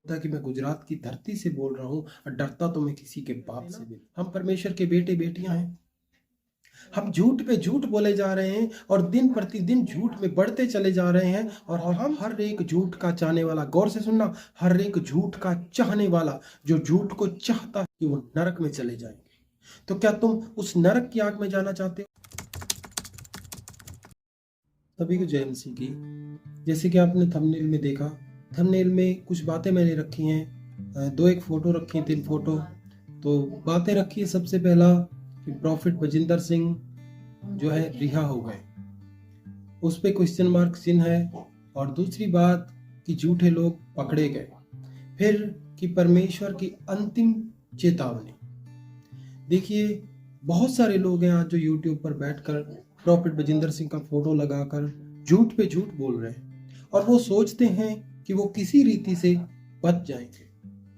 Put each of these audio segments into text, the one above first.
था कि मैं गुजरात की धरती से बोल रहा हूँ और डरता तो मैं किसी के बाप से भी। हम परमेश्वर के बेटे बेटियां हैं। हम झूठ पे झूठ बोले जा रहे हैं और दिन प्रतिदिन झूठ में बढ़ते चले जा रहे हैं। और हम हर एक झूठ का चाहने वाला, गौर से सुनना, हर एक झूठ का चाहने वाला जो झूठ को चाहता है कि वो नरक में चले जाएंगे। तो क्या तुम उस नरक की आग में जाना चाहते हो? सभी को जय मसीह की। जैसे कि आपने थंबनेल में देखा, थंबनेल में कुछ बातें मैंने रखी हैं, दो एक फोटो रखी हैं, 3 फोटो। तो बातें रखी है, सबसे पहला कि प्रॉफिट बजिंदर सिंह जो है रिहा हो गए, उस पे क्वेश्चन मार्क चिन्ह है। और दूसरी बात कि झूठे लोग पकड़े गए। फिर कि परमेश्वर की अंतिम चेतावनी। देखिए, बहुत सारे लोग हैं आज जो यूट्यूब पर बैठकर प्रॉफिट बजिंदर सिंह का फोटो लगाकर झूठ पे झूठ बोल रहे हैं और वो सोचते हैं कि वो किसी रीति से बच जाएंगे।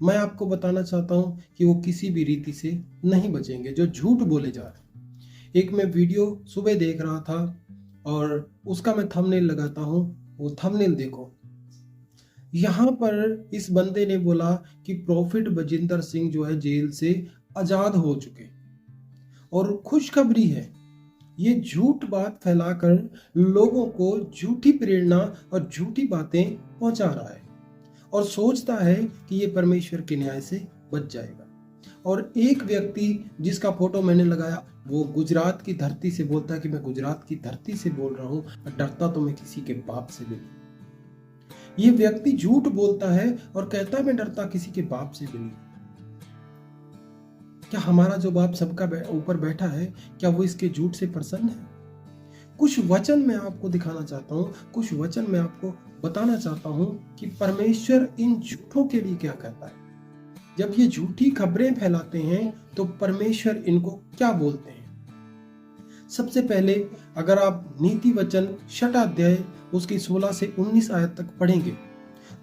मैं आपको बताना चाहता हूं कि वो किसी भी रीति से नहीं बचेंगे जो झूठ बोले जा रहे हैं। एक मैं वीडियो सुबह देख रहा था और उसका मैं थंबनेल लगाता हूं, वो थंबनेल देखो। यहां पर इस बंदे ने बोला कि प्रॉफिट बजिंदर सिंह जो है जेल से आजाद हो चुके और खुशखबरी है। ये झूठ बात फैलाकर लोगों को झूठी प्रेरणा और झूठी बातें पहुंचा रहा है और सोचता है कि ये परमेश्वर के न्याय से बच जाएगा। और एक व्यक्ति जिसका फोटो मैंने लगाया, वो गुजरात की धरती से बोलता है कि मैं गुजरात की धरती से बोल रहा हूं और डरता तो मैं किसी के बाप से भी नहीं। ये व्यक्ति झूठ बोलता है और कहता है मैं डरता किसी के बाप से भी नहीं। क्या हमारा जो बाप सबका ऊपर बैठा है, क्या वो इसके झूठ से प्रसन्न है? कुछ वचन मैं आपको दिखाना चाहता हूँ, कुछ वचन मैं आपको बताना चाहता हूँ कि परमेश्वर इन झूठों के लिए क्या कहता है। जब ये झूठी खबरें फैलाते हैं तो परमेश्वर इनको क्या बोलते हैं। सबसे पहले अगर आप नीति वचन 6 अध्याय उसकी 16 से 19 आयत तक पढ़ेंगे,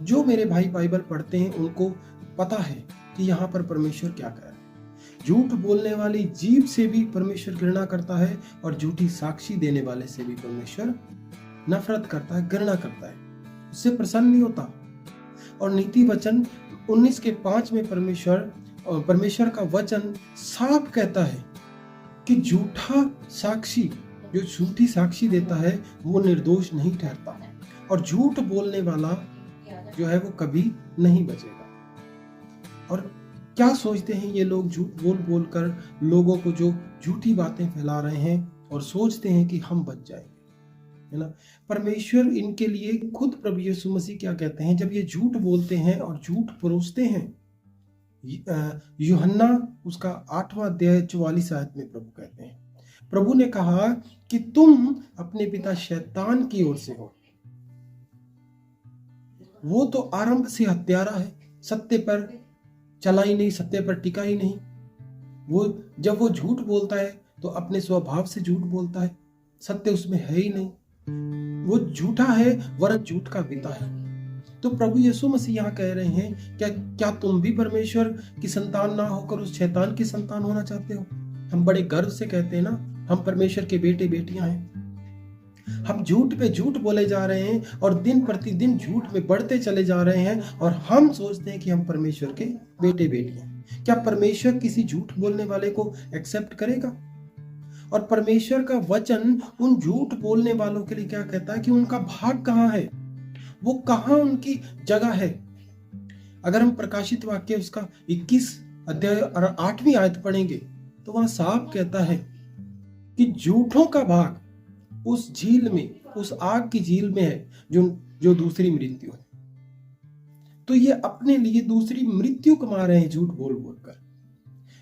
जो मेरे भाई बाइबल पढ़ते हैं उनको पता है कि यहाँ पर परमेश्वर क्या कह रहा है। झूठ बोलने वाली जीभ से भी परमेश्वर घृणा करता है और झूठी साक्षी देने वाले से भी परमेश्वर नफरत करता है, घृणा करता है, उससे प्रसन्न नहीं होता। और नीति वचन 19:5 में परमेश्वर का वचन साफ कहता है कि झूठा साक्षी, जो झूठी साक्षी देता है वो निर्दोष नहीं ठहरता और झूठ बोलने वाला जो है वो कभी नहीं बचेगा। और क्या सोचते हैं ये लोग झूठ बोल बोल कर लोगों को जो झूठी बातें फैला रहे हैं और सोचते हैं कि हम बच जाएंगे, है ना। परमेश्वर इनके लिए खुद प्रभु यीशु मसीह क्या कहते हैं जब ये झूठ बोलते हैं और झूठ परोसते हैं। यूहन्ना उसका 8वां अध्याय 44 आयत में प्रभु कहते हैं, प्रभु ने कहा कि तुम अपने पिता शैतान की ओर से हो। वो तो आरंभ से हत्यारा है, सत्य पर चला ही नहीं, सत्य पर टिका ही नहीं। वो जब वो झूठ बोलता है तो अपने स्वभाव से झूठ बोलता है, सत्य उसमें है ही नहीं। वो झूठा है वरन झूठ का पिता है। तो प्रभु यीशु मसीह यहाँ कह रहे हैं, क्या तुम भी परमेश्वर की संतान ना होकर उस शैतान की संतान होना चाहते हो? हम बड़े गर्व से कहते हैं ना, हम परमेश्वर के बेटे बेटियां हैं। हम झूठ पे झूठ बोले जा रहे हैं और दिन प्रतिदिन झूठ में बढ़ते चले जा रहे हैं और हम सोचते हैं कि हम परमेश्वर के बेटे बेटियां हैं। क्या परमेश्वर किसी झूठ बोलने वाले को एक्सेप्ट करेगा? और परमेश्वर का वचन उन झूठ बोलने वालों के लिए क्या कहता है कि उनका भाग कहाँ है, वो कहाँ उनकी जगह है। अगर हम प्रकाशित वाक्य उसका 21 अध्याय और 8वीं आयत पढ़ेंगे तो वहां साफ कहता है कि झूठों का भाग उस झील में, उस आग की झील में है जो दूसरी मृत्यु है। तो ये अपने लिए दूसरी मृत्यु कमा रहे हैं झूठ बोल बोलकर।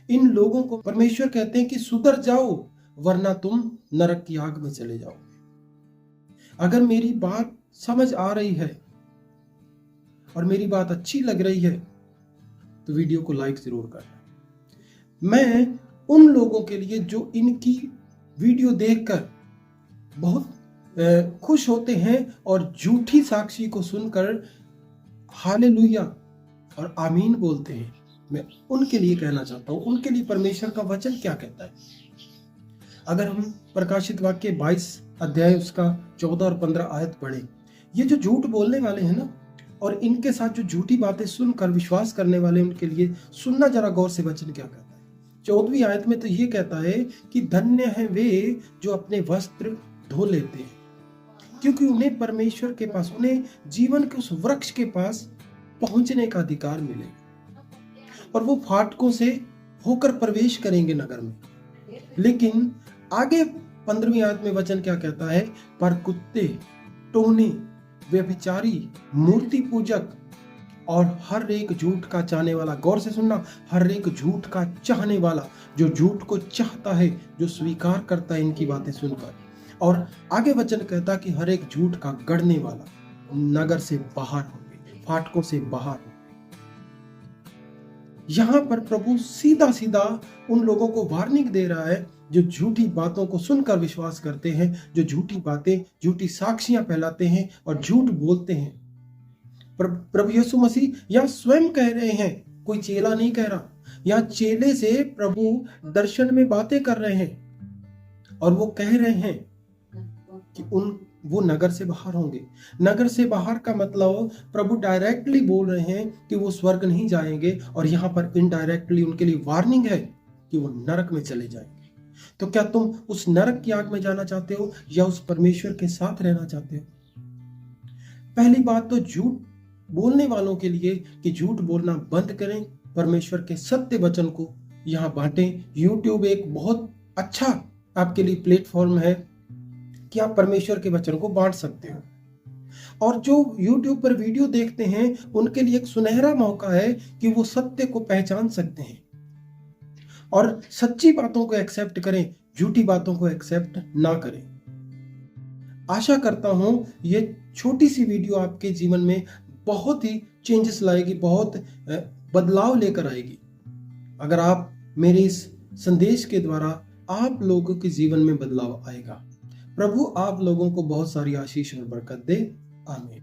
इन लोगों को परमेश्वर कहते हैं कि सुधर जाओ वरना तुम नरक की आग में चले जाओगे। अगर मेरी बात समझ आ रही है और मेरी बात अच्छी लग रही है तो वीडियो को लाइक जरूर करना। मैं उन लोगों के लिए जो इनकी वीडियो देखकर बहुत खुश होते हैं और झूठी साक्षी को सुनकर हालेलुया और आमीन बोलते हैं, मैं उनके लिए कहना चाहता हूं, उनके लिए परमेश्वर का वचन क्या कहता है। अगर हम प्रकाशित वाक्य 22 अध्याय उसका 14 और 15 आयत पढ़े, ये जो झूठ बोलने वाले हैं ना, और इनके साथ जो झूठी बातें सुनकर विश्वास करने वाले, उनके लिए सुनना जरा गौर से वचन क्या कहता है। 14वीं आयत में तो ये कहता है कि धन्य हैं वे जो अपने वस्त्र धो लेते हैं, क्योंकि उन्हें परमेश्वर के पास, उन्हें जीवन के उस वृक्ष के पास पहुंचने का अधिकार मिलेगा और वो फाटकों से होकर प्रवेश करेंगे नगर में। लेकिन आगे 15वीं आयत में वचन क्या कहता है, पर कुत्ते, टोने, व्यभिचारी, मूर्ति पूजक और हर एक झूठ का चाहने वाला, गौर से सुनना, हर एक झूठ का चाहने वाला, जो झूठ को चाहता है, जो स्वीकार करता है इनकी बातें सुनकर। और आगे वचन कहता कि हर एक झूठ का गढ़ने वाला नगर से बाहर होंगे, फाटकों से बाहर होंगे। यहां पर प्रभु सीधा सीधा उन लोगों को वार्निंग दे रहा है जो झूठी बातों को सुनकर विश्वास करते हैं, जो झूठी बातें, झूठी साक्ष्यां फैलाते हैं और झूठ बोलते हैं। प्रभु यीशु मसीह यहां स्वयं कह रहे हैं, कोई चेला नहीं कह रहा, यहां चेले से प्रभु दर्शन में बातें कर रहे हैं और वो कह रहे हैं कि वो नगर से बाहर होंगे। नगर से बाहर का मतलब प्रभु डायरेक्टली बोल रहे हैं कि वो स्वर्ग नहीं जाएंगे, और यहाँ पर इनडायरेक्टली उनके लिए वार्निंग है कि वो नरक में चले जाएंगे। तो क्या तुम उस नरक की आग में जाना चाहते हो या उस परमेश्वर के साथ रहना चाहते हो? पहली बात तो झूठ बोलने वालों के लिए कि झूठ बोलना बंद करें, परमेश्वर के सत्य वचन को यहाँ बांटें। यूट्यूब एक बहुत अच्छा आपके लिए प्लेटफॉर्म है कि आप परमेश्वर के वचन को बांट सकते हो। और जो YouTube पर वीडियो देखते हैं उनके लिए एक सुनहरा मौका है कि वो सत्य को पहचान सकते हैं और सच्ची बातों को एक्सेप्ट करें, झूठी बातों को एक्सेप्ट ना करें। आशा करता हूं ये छोटी सी वीडियो आपके जीवन में बहुत ही चेंजेस लाएगी, बहुत बदलाव लेकर आएगी। अगर आप मेरे इस संदेश के द्वारा आप लोगों के जीवन में बदलाव आएगा। प्रभु आप लोगों को बहुत सारी आशीष और बरकत दे। आमीन।